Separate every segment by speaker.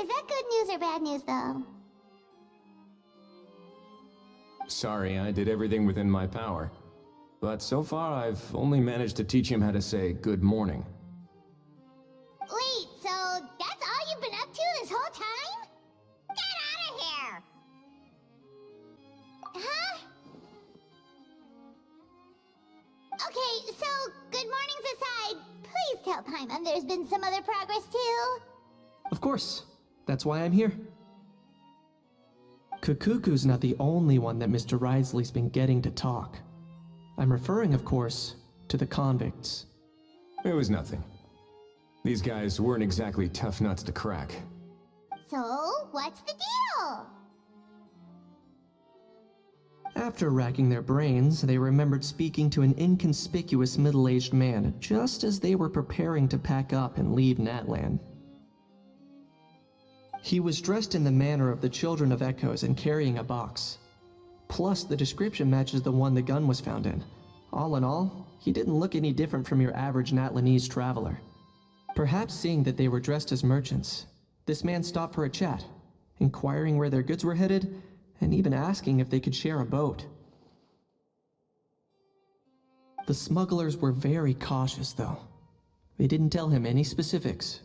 Speaker 1: Is that good news or bad news, though?
Speaker 2: Sorry, I did everything within my power. But so far, I've only managed to teach him how to say good morning.
Speaker 1: Wait, so that's all you've been up to this whole time? Get out of here! Huh? Okay, so good mornings aside, please tell Paimon there's been some other progress too.
Speaker 3: Of course. That's why I'm here. Kukuku's not the only one that Mr. Risley's been getting to talk. I'm referring, of course, to the convicts.
Speaker 2: It was nothing. These guys weren't exactly tough nuts to crack.
Speaker 1: So, what's the deal?
Speaker 3: After racking their brains, they remembered speaking to an inconspicuous middle-aged man just as they were preparing to pack up and leave Natlan. He was dressed in the manner of the Children of Echoes and carrying a box. Plus, the description matches the one the gun was found in. All in all, he didn't look any different from your average Natlanese traveler. Perhaps seeing that they were dressed as merchants, this man stopped for a chat, inquiring where their goods were headed, and even asking if they could share a boat. The smugglers were very cautious, though. They didn't tell him any specifics.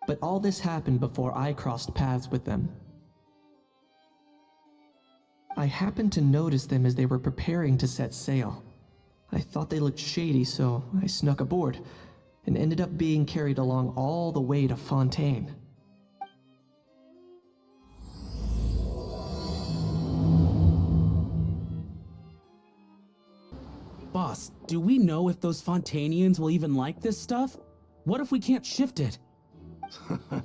Speaker 3: But all this happened before I crossed paths with them. I happened to notice them as they were preparing to set sail. I thought they looked shady, so I snuck aboard, and ended up being carried along all the way to Fontaine.
Speaker 4: Boss, do we know if those Fontainians will even like this stuff? What if we can't shift it?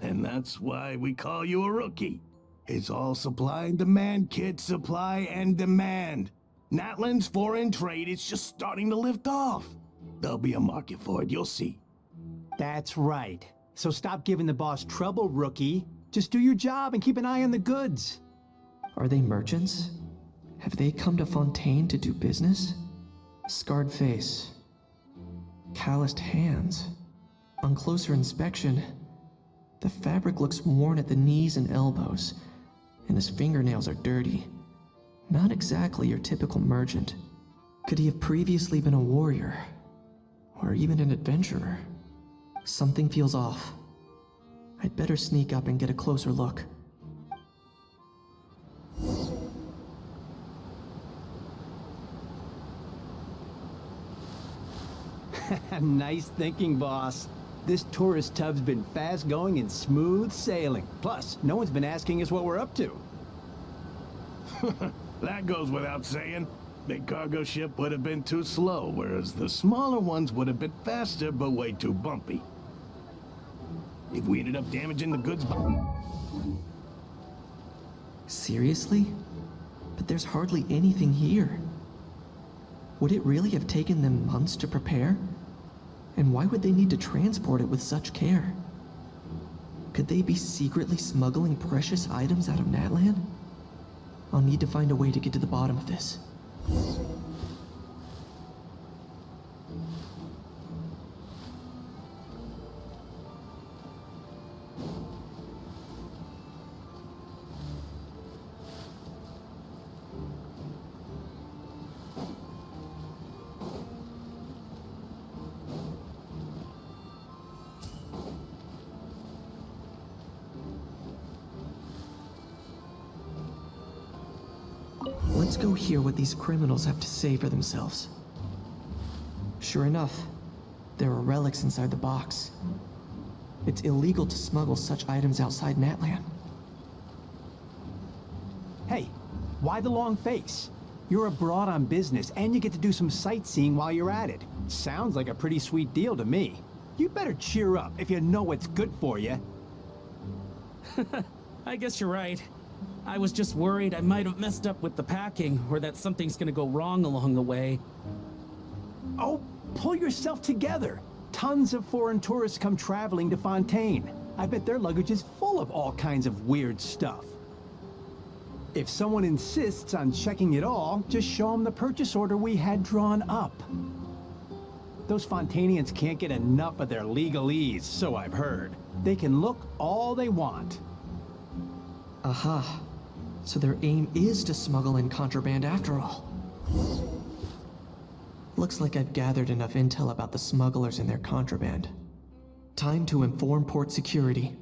Speaker 5: And that's why we call you a rookie. It's all supply and demand, kid. Supply and demand. Natlan's foreign trade is just starting to lift off. There'll be a market for it, you'll see.
Speaker 6: That's right. So stop giving the boss trouble, rookie. Just do your job and keep an eye on the goods.
Speaker 3: Are they merchants? Have they come to Fontaine to do business? Scarred face. Calloused hands. On closer inspection, the fabric looks worn at the knees and elbows, and his fingernails are dirty. Not exactly your typical merchant. Could he have previously been a warrior? Or even an adventurer? Something feels off. I'd better sneak up and get a closer look.
Speaker 6: Nice thinking, boss. This tourist tub's been fast-going and smooth sailing. Plus, no one's been asking us what we're up to.
Speaker 5: That goes without saying. Big cargo ship would have been too slow, whereas the smaller ones would have been faster but way too bumpy. If we ended up damaging the goods...
Speaker 3: Seriously? But there's hardly anything here. Would it really have taken them months to prepare? And why would they need to transport it with such care? Could they be secretly smuggling precious items out of Natlan? I'll need to find a way to get to the bottom of this. Let's go hear what these criminals have to say for themselves. Sure enough, there are relics inside the box. It's illegal to smuggle such items outside Natlan.
Speaker 6: Hey, why the long face? You're abroad on business, and you get to do some sightseeing while you're at it. Sounds like a pretty sweet deal to me. You better cheer up if you know what's good for you.
Speaker 4: I guess you're right. I was just worried I might have messed up with the packing, or that something's gonna go wrong along the way.
Speaker 6: Oh, pull yourself together. Tons of foreign tourists come traveling to Fontaine. I bet their luggage is full of all kinds of weird stuff. If someone insists on checking it all, just show them the purchase order we had drawn up. Those Fontainians can't get enough of their legalese, so I've heard. They can look all they want.
Speaker 3: Aha. So their aim is to smuggle in contraband after all. Looks like I've gathered enough intel about the smugglers and their contraband. Time to inform port security.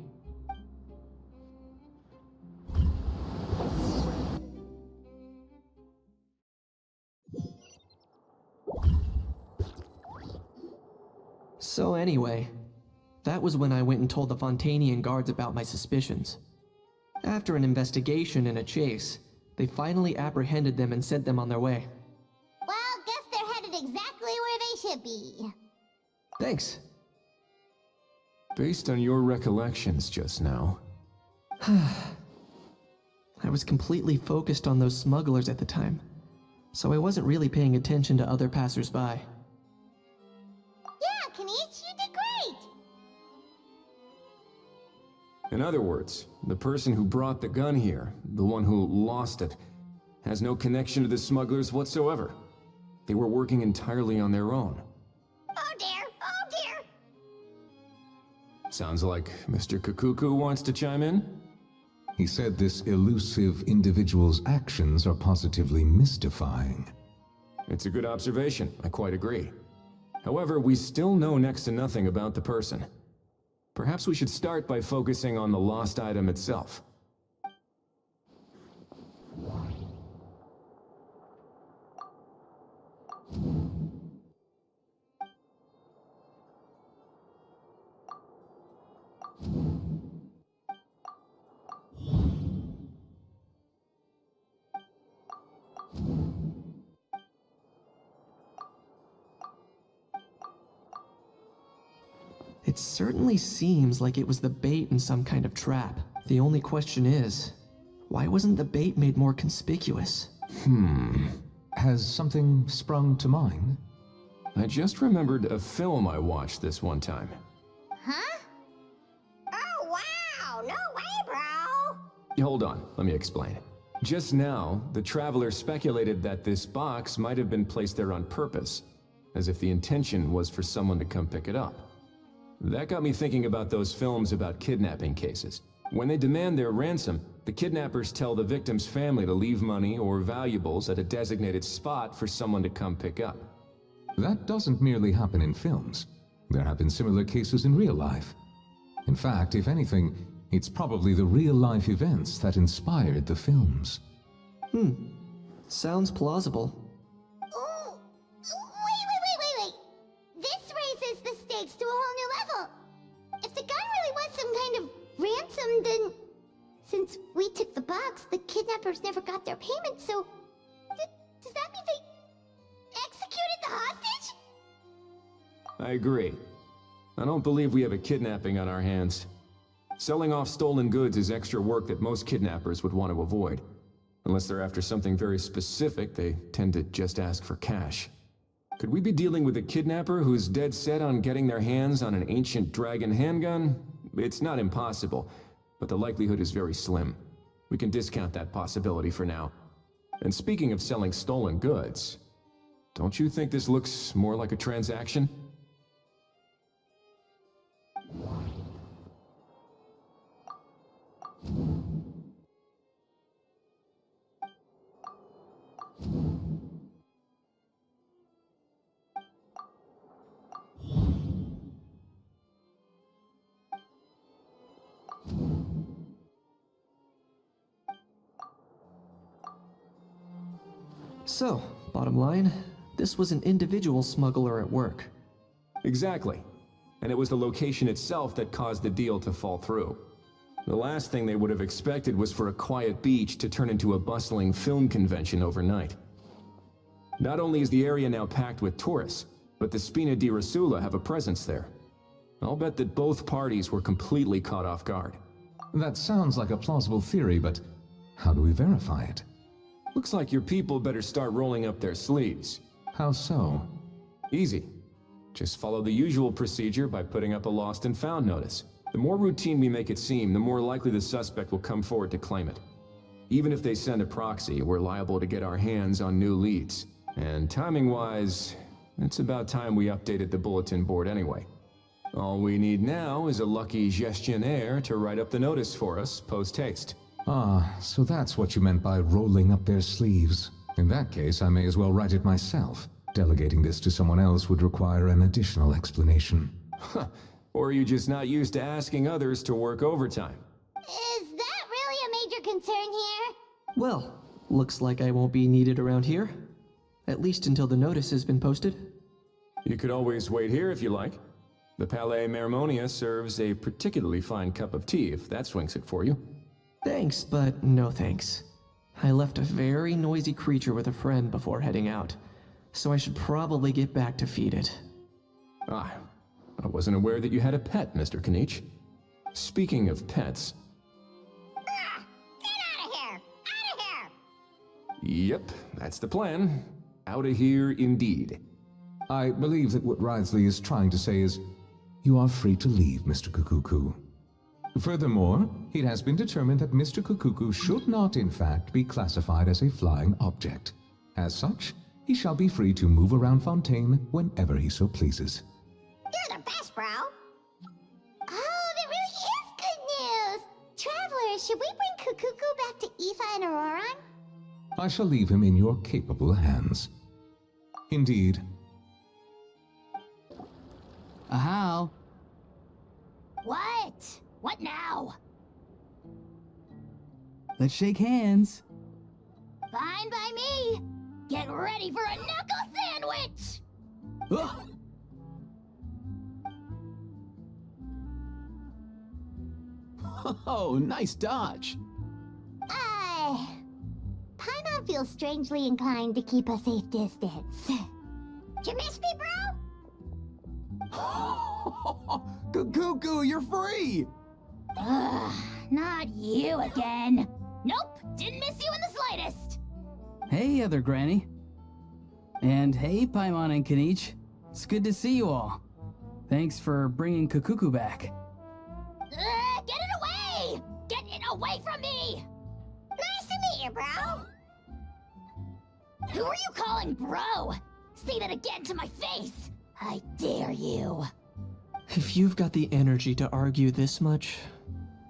Speaker 3: So anyway, that was when I went and told the Fontainian guards about my suspicions. After an investigation and a chase, they finally apprehended them and sent them on their way.
Speaker 1: Well, guess they're headed exactly where they should be.
Speaker 3: Thanks.
Speaker 2: Based on your recollections just now,
Speaker 3: I was completely focused on those smugglers at the time, so I wasn't really paying attention to other passersby.
Speaker 1: Yeah, Kanish, you did great!
Speaker 2: in other words, the person who brought the gun here, the one who lost it, has no connection to the smugglers whatsoever. They were working entirely on their own.
Speaker 1: Oh dear, oh dear!
Speaker 2: Sounds like Mr. Kukuku wants to chime in?
Speaker 7: He said this elusive individual's actions are positively mystifying.
Speaker 2: It's a good observation, I quite agree. However, we still know next to nothing about the person. Perhaps we should start by focusing on the lost item itself.
Speaker 3: It certainly seems like it was the bait in some kind of trap. The only question is, why wasn't the bait made more conspicuous?
Speaker 7: Has something sprung to mind?
Speaker 2: I just remembered a film I watched this one time.
Speaker 1: Huh? Oh wow, no way, bro!
Speaker 2: Hold on, let me explain. Just now, the Traveler speculated that this box might have been placed there on purpose, as if the intention was for someone to come pick it up. That got me thinking about those films about kidnapping cases. When they demand their ransom, the kidnappers tell the victim's family to leave money or valuables at a designated spot for someone to come pick up.
Speaker 7: That doesn't merely happen in films. There have been similar cases in real life. In fact, if anything, it's probably the real-life events that inspired the films.
Speaker 3: Sounds plausible.
Speaker 1: Ooh, wait. This raises the stakes to a whole new level. If the gun really was some kind of ransom, then... Since we took the box, the kidnappers never got their payment, so... Does that mean they executed the hostage?
Speaker 2: I agree. I don't believe we have a kidnapping on our hands. Selling off stolen goods is extra work that most kidnappers would want to avoid. Unless they're after something very specific, they tend to just ask for cash. Could we be dealing with a kidnapper who's dead set on getting their hands on an ancient dragon handgun? It's not impossible, but the likelihood is very slim. We can discount that possibility for now. And speaking of selling stolen goods, don't you think this looks more like a transaction?
Speaker 3: So, bottom line, this was an individual smuggler at work.
Speaker 2: Exactly. And it was the location itself that caused the deal to fall through. The last thing they would have expected was for a quiet beach to turn into a bustling film convention overnight. Not only is the area now packed with tourists, but the Spina di Rosula have a presence there. I'll bet that both parties were completely caught off guard.
Speaker 7: That sounds like a plausible theory, but how do we verify it?
Speaker 2: Looks like your people better start rolling up their sleeves.
Speaker 7: How so?
Speaker 2: Easy. Just follow the usual procedure by putting up a lost and found notice. The more routine we make it seem, the more likely the suspect will come forward to claim it. Even if they send a proxy, we're liable to get our hands on new leads. And timing-wise, it's about time we updated the bulletin board anyway. All we need now is a lucky gestionnaire to write up the notice for us post-haste.
Speaker 7: Ah, so that's what you meant by rolling up their sleeves. In that case, I may as well write it myself. Delegating this to someone else would require an additional explanation.
Speaker 2: Or are you just not used to asking others to work overtime?
Speaker 1: Is that really a major concern here?
Speaker 3: Well, looks like I won't be needed around here. At least until the notice has been posted.
Speaker 2: You could always wait here if you like. The Palais Mermonia serves a particularly fine cup of tea, if that swings it for you.
Speaker 3: Thanks, but no thanks. I left a very noisy creature with a friend before heading out, so I should probably get back to feed it.
Speaker 2: Ah, I wasn't aware that you had a pet, Mr. Kanich. Speaking of pets...
Speaker 1: Get out of here! Out of here!
Speaker 2: Yep, that's the plan. Out of here indeed.
Speaker 7: I believe that what Wriothesley is trying to say is, you are free to leave, Mr. Kukuku. Furthermore, it has been determined that Mr. Kukuku should not, in fact, be classified as a flying object. As such, he shall be free to move around Fontaine whenever he so pleases.
Speaker 1: You're the best, bro! Oh, that really is good news! Travelers, should we bring Kukuku back to Aoife and Auroron?
Speaker 7: I shall leave him in your capable hands. Indeed.
Speaker 4: How?
Speaker 1: What? What now?
Speaker 4: Let's shake hands.
Speaker 1: Fine by me! Get ready for a knuckle sandwich!
Speaker 4: Ugh.
Speaker 8: Oh, nice dodge.
Speaker 1: Paimon feels strangely inclined to keep a safe distance. Did you miss me, bro?
Speaker 8: Cuckoo, you're free!
Speaker 1: Ugh, not you again. Nope, didn't miss you in the slightest.
Speaker 4: Hey, other granny. And hey, Paimon and Kanich. It's good to see you all. Thanks for bringing Kukuku back.
Speaker 1: Get it away! Get it away from me! Nice to meet you, bro. Who are you calling bro? Say that again to my face. I dare you.
Speaker 3: If you've got the energy to argue this much,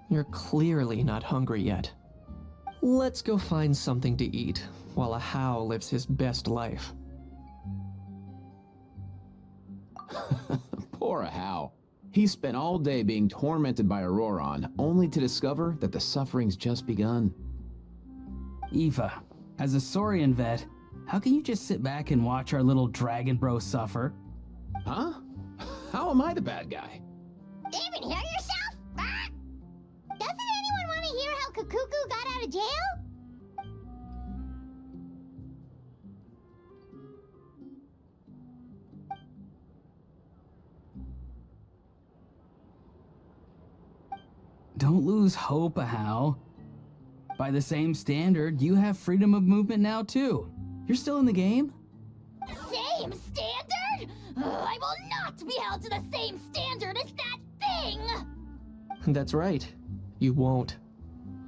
Speaker 3: you're clearly not hungry yet. Let's go find something to eat while a How lives his best life.
Speaker 8: Poor Hal. He spent all day being tormented by Auroron, only to discover that the suffering's just begun.
Speaker 4: Aoife, as a Saurian vet, how can you just sit back and watch our little dragon bro suffer?
Speaker 8: Huh? How am I the bad guy?
Speaker 1: Even hear yourself? Ah! Doesn't anyone want to hear how Kukuku got out of jail?
Speaker 4: Don't lose hope, Ahau. By the same standard, you have freedom of movement now too. You're still in the game?
Speaker 1: Same standard? I will not be held to the same standard as that thing!
Speaker 3: That's right. You won't.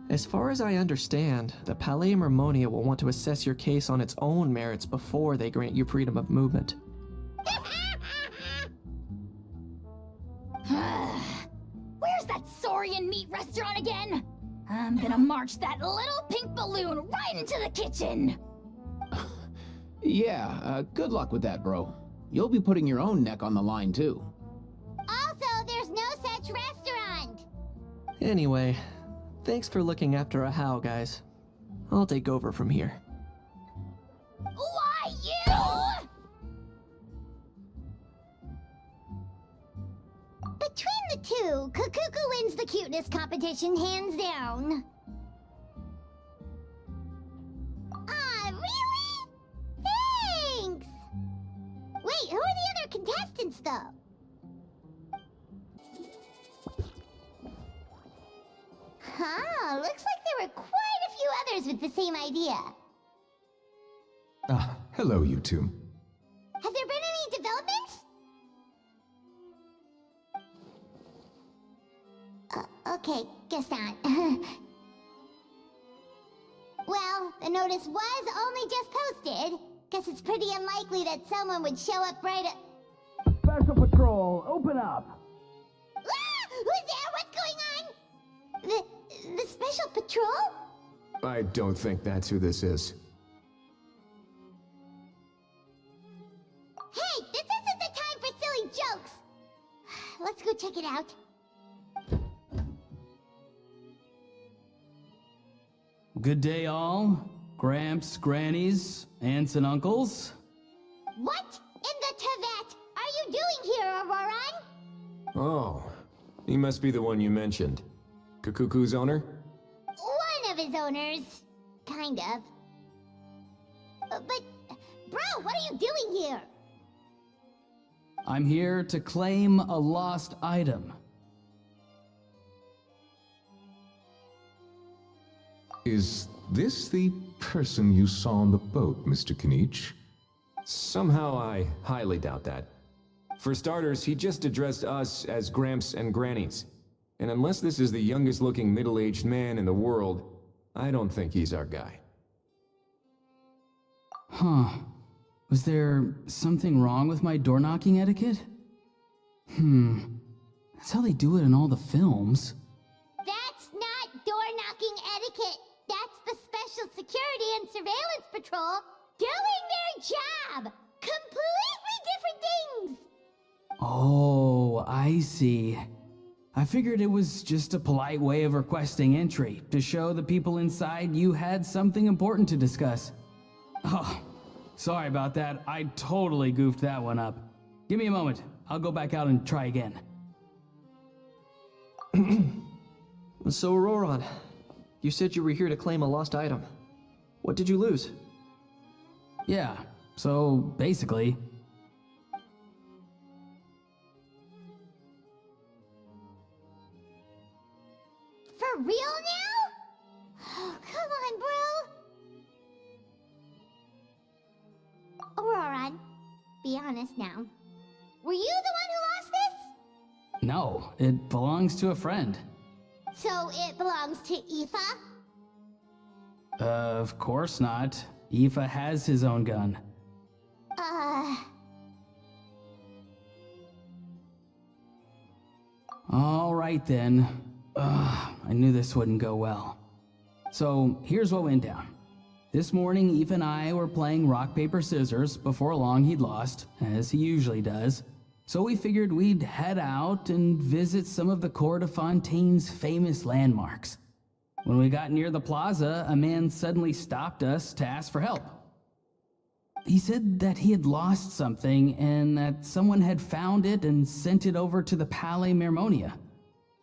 Speaker 3: As far as I understand, the Palais Mermonia will want to assess your case on its own merits before they grant you freedom of movement.
Speaker 1: Where's that Saurian meat restaurant again? I'm gonna march that little pink balloon right into the kitchen!
Speaker 8: Yeah, good luck with that, bro. You'll be putting your own neck on the line, too.
Speaker 1: Also, there's no such restaurant!
Speaker 3: Anyway, thanks for looking after a How, guys. I'll take over from here.
Speaker 1: Why, you? Between the two, Kukuku wins the cuteness competition hands down. Ah, really? Thanks! Wait, who are the other contestants, though? Huh, looks like there were quite a few others with the same idea.
Speaker 7: Ah, hello, you two.
Speaker 1: Have there been any developments? Okay, guess not. Well, the notice was only just posted. Guess it's pretty unlikely that someone would show up right at...
Speaker 4: Special Patrol, open up!
Speaker 1: Ah! Who's there? What's going on? The Special special patrol?
Speaker 2: I don't think that's who this is.
Speaker 1: Hey, this isn't the time for silly jokes! Let's go check it out.
Speaker 4: Good day, all. Gramps, grannies, aunts, and uncles.
Speaker 1: What in the Tevat are you doing here, Auroran?
Speaker 2: Oh, he must be the one you mentioned. Kukuku's owner?
Speaker 1: One of his owners. Kind of. But, bro, what are you doing here?
Speaker 4: I'm here to claim a lost item.
Speaker 7: Is this the person you saw on the boat, Mr. Kinich?
Speaker 2: Somehow I highly doubt that. For starters, he just addressed us as Gramps and Grannies. And unless this is the youngest looking middle-aged man in the world, I don't think he's our guy.
Speaker 4: Huh. Was there something wrong with my door-knocking etiquette? That's how they do it in all the films.
Speaker 1: That's not door-knocking etiquette. That's the Special Security and Surveillance Patrol doing their job! Completely different things!
Speaker 4: Oh, I see. I figured it was just a polite way of requesting entry, to show the people inside you had something important to discuss. Oh, sorry about that. I totally goofed that one up. Give me a moment. I'll go back out and try again.
Speaker 3: So, Auroran, you said you were here to claim a lost item. What did you lose?
Speaker 4: Yeah, so basically...
Speaker 1: For real now? Oh, come on, bro. Auroran, be honest now. Were you the one who lost this?
Speaker 4: No, it belongs to a friend.
Speaker 1: So it belongs to Aoife?
Speaker 4: Of course not. Aoife has his own gun. All right then. I knew this wouldn't go well. So here's what went down. This morning, Aoife and I were playing rock, paper, scissors. Before long, he'd lost, as he usually does. So we figured we'd head out and visit some of the court of Fontaine's famous landmarks. When we got near the plaza, a man suddenly stopped us to ask for help. He said that he had lost something and that someone had found it and sent it over to the Palais Mermonia.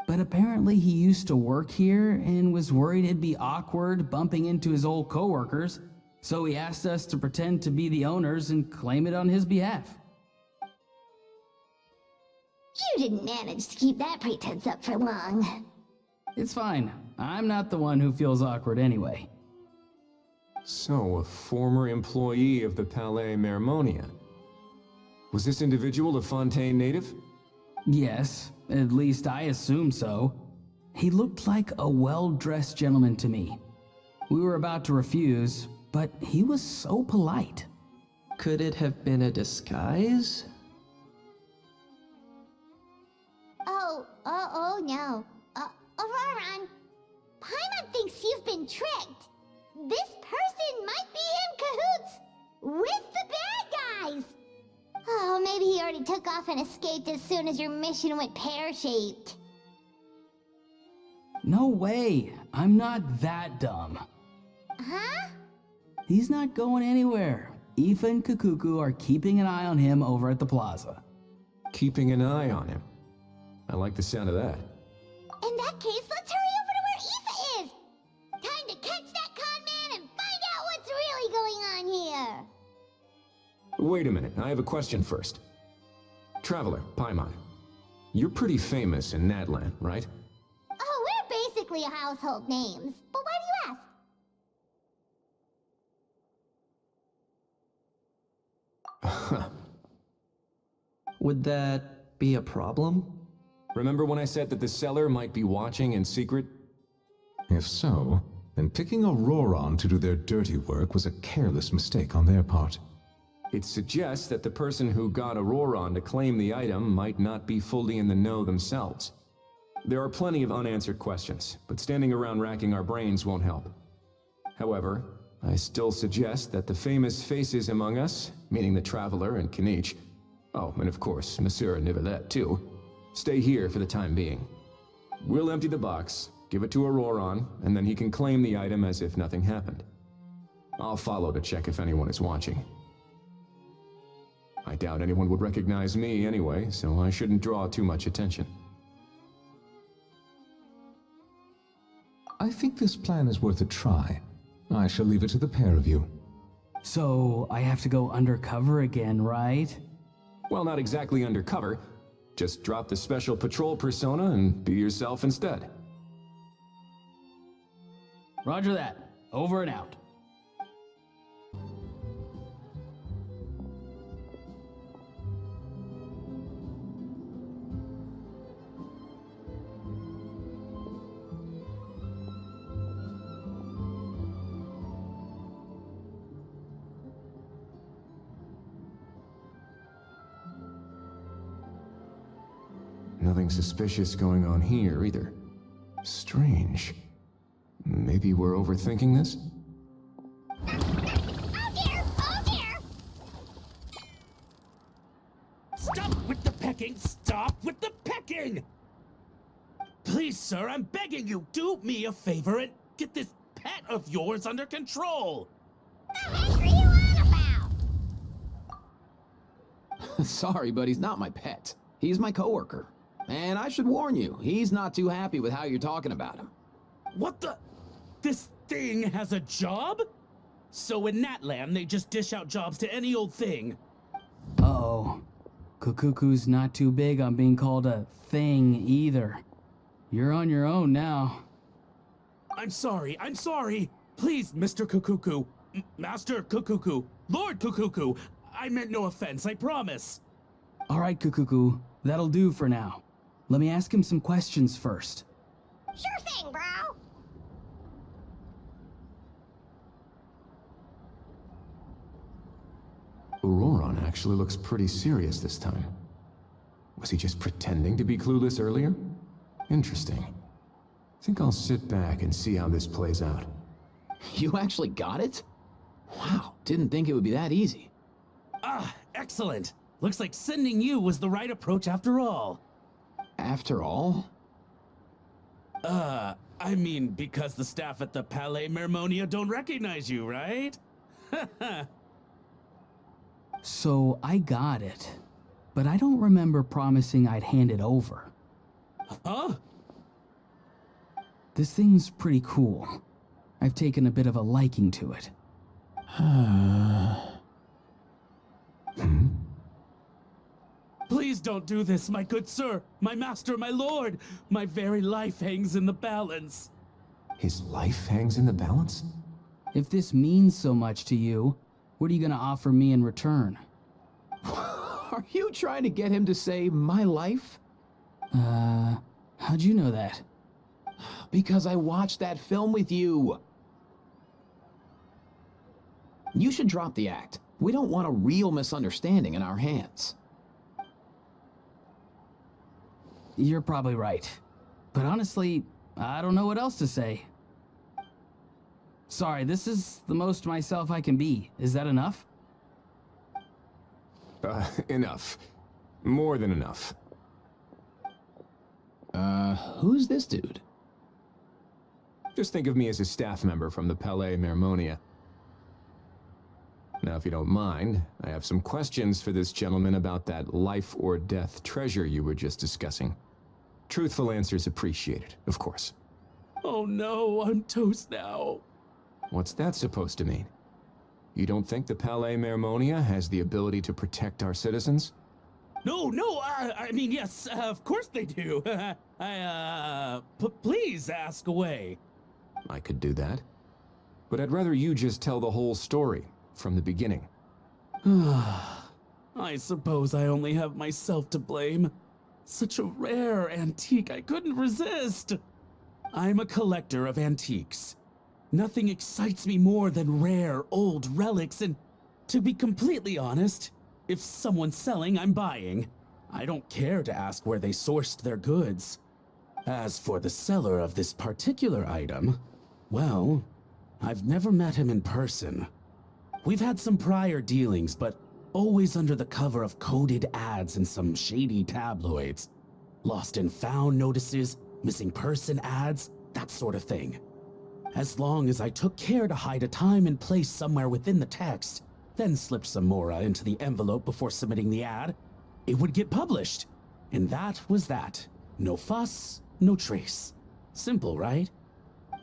Speaker 4: But apparently he used to work here and was worried it'd be awkward bumping into his old coworkers, so he asked us to pretend to be the owners and claim it on his behalf.
Speaker 1: You didn't manage to keep that pretense up for long.
Speaker 4: It's fine. I'm not the one who feels awkward anyway.
Speaker 2: So, a former employee of the Palais Mermonia. Was this individual a Fontaine native?
Speaker 4: Yes, at least I assume so. He looked like a well-dressed gentleman to me. We were about to refuse, but he was so polite.
Speaker 3: Could it have been a disguise?
Speaker 1: Oh no. Auroran, Paimon thinks you've been tricked. This person might be in cahoots with the bad guys. Oh, maybe he already took off and escaped as soon as your mission went pear-shaped.
Speaker 4: No way! I'm not that dumb.
Speaker 1: Huh?
Speaker 4: He's not going anywhere. Aoife and Kukuku are keeping an eye on him over at the plaza.
Speaker 2: Keeping an eye on him. I like the sound of that.
Speaker 1: In that case, let's hurry over to where Aoife is! Time to catch that con man and find out what's really going on here!
Speaker 2: Wait a minute, I have a question first. Traveler, Paimon. You're pretty famous in Natlan, right?
Speaker 1: Oh, we're basically household names. But why do you ask?
Speaker 3: Would that be a problem?
Speaker 2: Remember when I said that the seller might be watching in secret?
Speaker 7: If so, then picking Auroran to do their dirty work was a careless mistake on their part.
Speaker 2: It suggests that the person who got Auroran to claim the item might not be fully in the know themselves. There are plenty of unanswered questions, but standing around racking our brains won't help. However, I still suggest that the famous faces among us, meaning the Traveler and Kinich, oh, and of course, Monsieur Nivelet too, stay here for the time being. We'll empty the box, give it to Auroron, and then he can claim the item as if nothing happened. I'll follow to check if anyone is watching. I doubt anyone would recognize me anyway, so I shouldn't draw too much attention.
Speaker 7: I think this plan is worth a try. I shall leave it to the pair of you.
Speaker 4: So, I have to go undercover again, right?
Speaker 2: Well, not exactly undercover. Just drop the special patrol persona and be yourself instead.
Speaker 4: Roger that. Over and out.
Speaker 2: Nothing suspicious going on here, either. Strange. Maybe we're overthinking this?
Speaker 1: Oh dear! Oh dear!
Speaker 9: Stop with the pecking! Stop with the pecking! Please, sir, I'm begging you, do me a favor and get this pet of yours under control!
Speaker 1: The heck are you on about?
Speaker 8: Sorry, but he's not my pet. He's my coworker. And I should warn you, he's not too happy with how you're talking about him.
Speaker 9: What the? This thing has a job? So in Natlan, they just dish out jobs to any old thing.
Speaker 4: Uh-oh. Kukuku's not too big on being called a thing either. You're on your own now.
Speaker 9: I'm sorry. Please, Mr. Kukuku. Master Kukuku. Lord Kukuku. I meant no offense, I promise.
Speaker 4: All right, Kukuku. That'll do for now. Let me ask him some questions first.
Speaker 1: Sure thing, bro.
Speaker 2: Auroron actually looks pretty serious this time. Was he just pretending to be clueless earlier? Interesting. Think I'll sit back and see how this plays out.
Speaker 8: You actually got it? Wow, didn't think it would be that easy.
Speaker 9: Ah, excellent. Looks like sending you was the right approach after all.
Speaker 8: After all?
Speaker 9: I mean, because the staff at the Palais Mermonia don't recognize you, right?
Speaker 4: So I got it, but I don't remember promising I'd hand it over.
Speaker 9: Huh?
Speaker 4: This thing's pretty cool. I've taken a bit of a liking to it.
Speaker 9: Please don't do this, my good sir, my master, my lord. My very life hangs in the balance.
Speaker 2: His life hangs in the balance?
Speaker 4: If this means so much to you, what are you gonna offer me in return?
Speaker 8: Are you trying to get him to say my life?
Speaker 4: How'd you know that?
Speaker 8: Because I watched that film with you. You should drop the act. We don't want a real misunderstanding in our hands.
Speaker 4: You're probably right. But honestly, I don't know what else to say. Sorry, this is the most myself I can be. Is that enough?
Speaker 2: Enough. More than enough.
Speaker 8: Who's this dude?
Speaker 2: Just think of me as a staff member from the Palais Mermonia. Now, if you don't mind, I have some questions for this gentleman about that life or death treasure you were just discussing. Truthful answers appreciated, of course.
Speaker 9: Oh no, I'm toast now.
Speaker 2: What's that supposed to mean? You don't think the Palais Mermonia has the ability to protect our citizens?
Speaker 9: No, I mean, yes, of course they do. Please ask away.
Speaker 2: I could do that. But I'd rather you just tell the whole story, from the beginning.
Speaker 9: I suppose I only have myself to blame. Such a rare antique, I couldn't resist. I'm a collector of antiques. Nothing excites me more than rare, old relics, and to be completely honest, if someone's selling, I'm buying. I don't care to ask where they sourced their goods. As for the seller of this particular item, well, I've never met him in person. We've had some prior dealings, but always under the cover of coded ads in some shady tabloids. Lost and found notices, missing person ads, that sort of thing. As long as I took care to hide a time and place somewhere within the text, then slipped some mora into the envelope before submitting the ad, it would get published. And that was that. No fuss, no trace. Simple, right?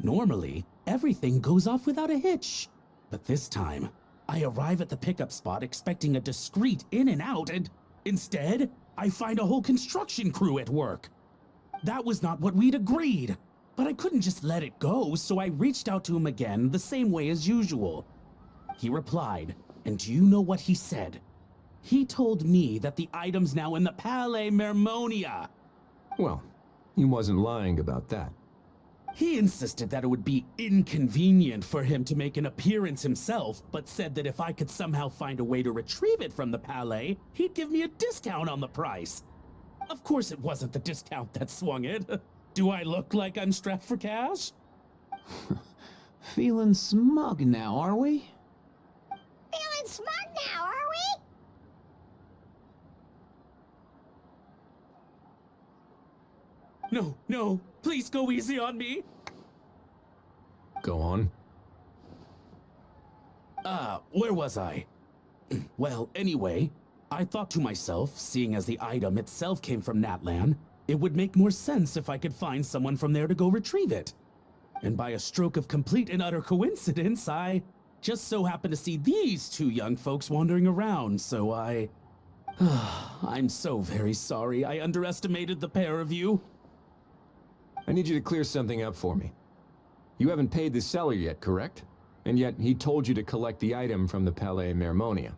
Speaker 9: Normally, everything goes off without a hitch. But this time, I arrive at the pickup spot expecting a discreet in and out, and instead, I find a whole construction crew at work. That was not what we'd agreed, but I couldn't just let it go, so I reached out to him again the same way as usual. He replied, and do you know what he said? He told me that the item's now in the Palais Mermonia.
Speaker 2: Well, he wasn't lying about that.
Speaker 9: He insisted that it would be inconvenient for him to make an appearance himself, but said that if I could somehow find a way to retrieve it from the Palais, he'd give me a discount on the price. Of course it wasn't the discount that swung it. Do I look like I'm strapped for cash?
Speaker 8: Feeling smug now, are we?
Speaker 1: Feeling smug now, are we?
Speaker 9: No, please go easy on me.
Speaker 2: Go on.
Speaker 9: Where was I? Well, anyway, I thought to myself, seeing as the item itself came from Natlan, it would make more sense if I could find someone from there to go retrieve it. And by a stroke of complete and utter coincidence, I just so happened to see these two young folks wandering around, so I'm so very sorry I underestimated the pair of you.
Speaker 2: I need you to clear something up for me. You haven't paid the seller yet, correct? And yet he told you to collect the item from the Palais Mermonia.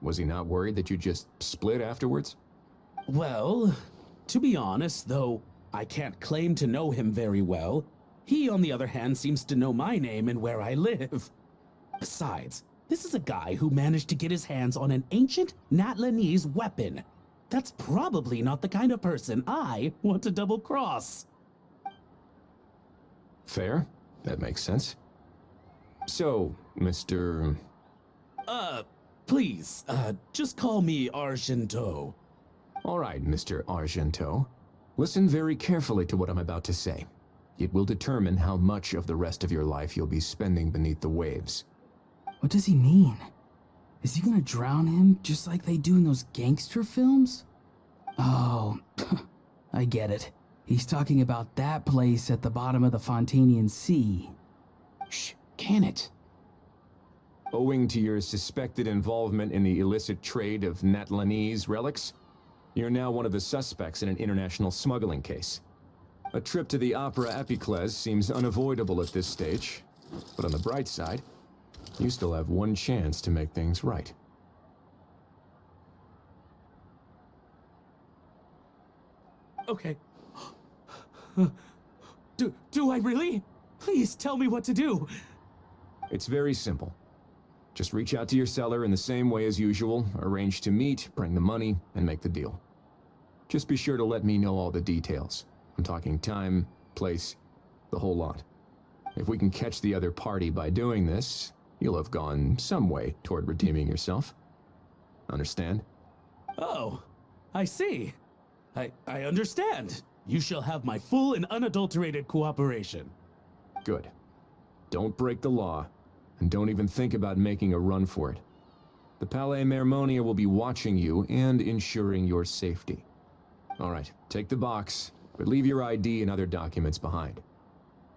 Speaker 2: Was he not worried that you just split afterwards?
Speaker 9: Well, to be honest, though I can't claim to know him very well, he, on the other hand, seems to know my name and where I live. Besides, this is a guy who managed to get his hands on an ancient Natlanese weapon. That's probably not the kind of person I want to double-cross.
Speaker 2: Fair. That makes sense. So, Mr.
Speaker 9: Please, just call me Argento.
Speaker 2: All right, Mr. Argento. Listen very carefully to what I'm about to say. It will determine how much of the rest of your life you'll be spending beneath the waves.
Speaker 4: What does he mean? Is he gonna drown him just like they do in those gangster films? Oh, I get it. He's talking about that place at the bottom of the Fontainian Sea.
Speaker 8: Shh, can it?
Speaker 2: Owing to your suspected involvement in the illicit trade of Natlanese relics, you're now one of the suspects in an international smuggling case. A trip to the Opera Epiclese seems unavoidable at this stage, but on the bright side, you still have one chance to make things right.
Speaker 9: Okay. Do I really? Please tell me what to do.
Speaker 2: It's very simple. Just reach out to your seller in the same way as usual, arrange to meet, bring the money, and make the deal. Just be sure to let me know all the details. I'm talking time, place, the whole lot. If we can catch the other party by doing this, you'll have gone some way toward redeeming yourself. Understand?
Speaker 9: Oh, I see. I understand. You shall have my full and unadulterated cooperation.
Speaker 2: Good. Don't break the law, and don't even think about making a run for it. The Palais Mermonia will be watching you and ensuring your safety. All right, take the box, but leave your ID and other documents behind.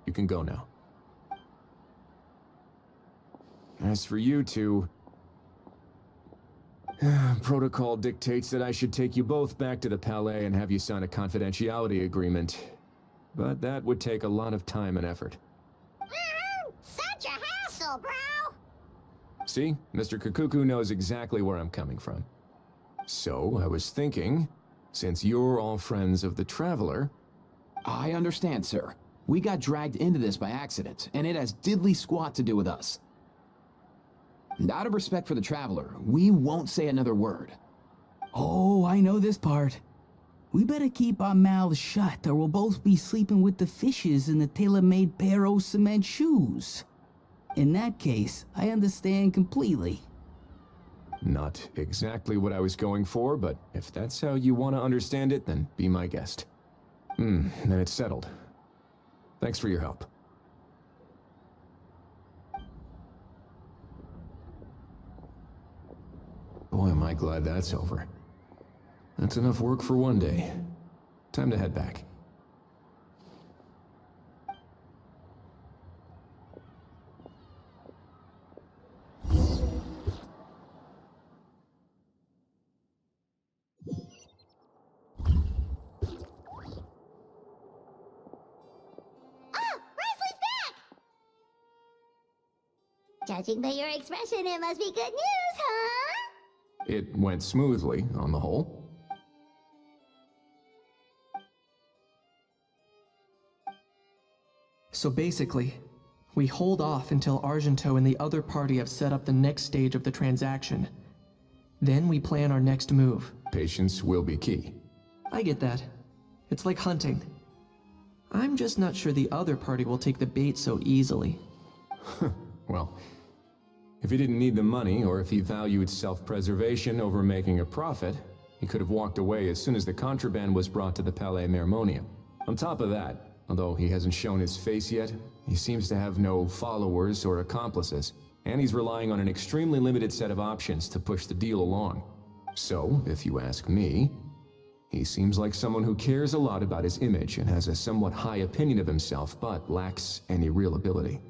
Speaker 2: You can go now. As for you two, protocol dictates that I should take you both back to the Palais and have you sign a confidentiality agreement. But that would take a lot of time and effort.
Speaker 1: Such a hassle, bro!
Speaker 2: See, Mr. Kukuku knows exactly where I'm coming from. So, I was thinking, since you're all friends of the Traveler...
Speaker 8: I understand, sir. We got dragged into this by accident, and it has diddly squat to do with us. And out of respect for the Traveler, we won't say another word.
Speaker 4: Oh, I know this part. We better keep our mouths shut, or we'll both be sleeping with the fishes in the tailor-made pair of cement shoes. In that case, I understand completely.
Speaker 2: Not exactly what I was going for, but if that's how you want to understand it, then be my guest. Then it's settled. Thanks for your help. Boy, am I glad that's over. That's enough work for one day. Time to head back.
Speaker 1: Judging by your expression, it must be good news, huh?
Speaker 2: It went smoothly, on the whole.
Speaker 3: So basically, we hold off until Argento and the other party have set up the next stage of the transaction. Then we plan our next move.
Speaker 2: Patience will be key.
Speaker 3: I get that. It's like hunting. I'm just not sure the other party will take the bait so easily.
Speaker 2: Well, if he didn't need the money, or if he valued self-preservation over making a profit, he could have walked away as soon as the contraband was brought to the Palais Mermonium. On top of that, although he hasn't shown his face yet, he seems to have no followers or accomplices, and he's relying on an extremely limited set of options to push the deal along. So, if you ask me, he seems like someone who cares a lot about his image and has a somewhat high opinion of himself, but lacks any real ability.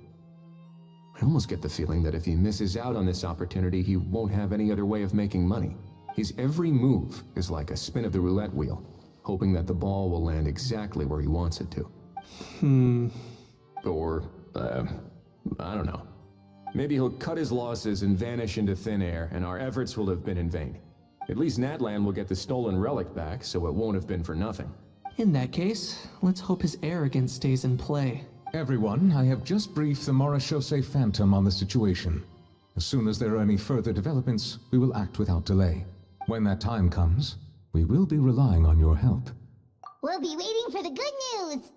Speaker 2: I almost get the feeling that if he misses out on this opportunity, he won't have any other way of making money. His every move is like a spin of the roulette wheel, hoping that the ball will land exactly where he wants it to. Or, I don't know. Maybe he'll cut his losses and vanish into thin air, and our efforts will have been in vain. At least Natlan will get the stolen relic back, so it won't have been for nothing.
Speaker 3: In that case, let's hope his arrogance stays in play.
Speaker 7: Everyone, I have just briefed the Marechaussee Phantom on the situation. As soon as there are any further developments, we will act without delay. When that time comes, we will be relying on your help.
Speaker 1: We'll be waiting for the good news.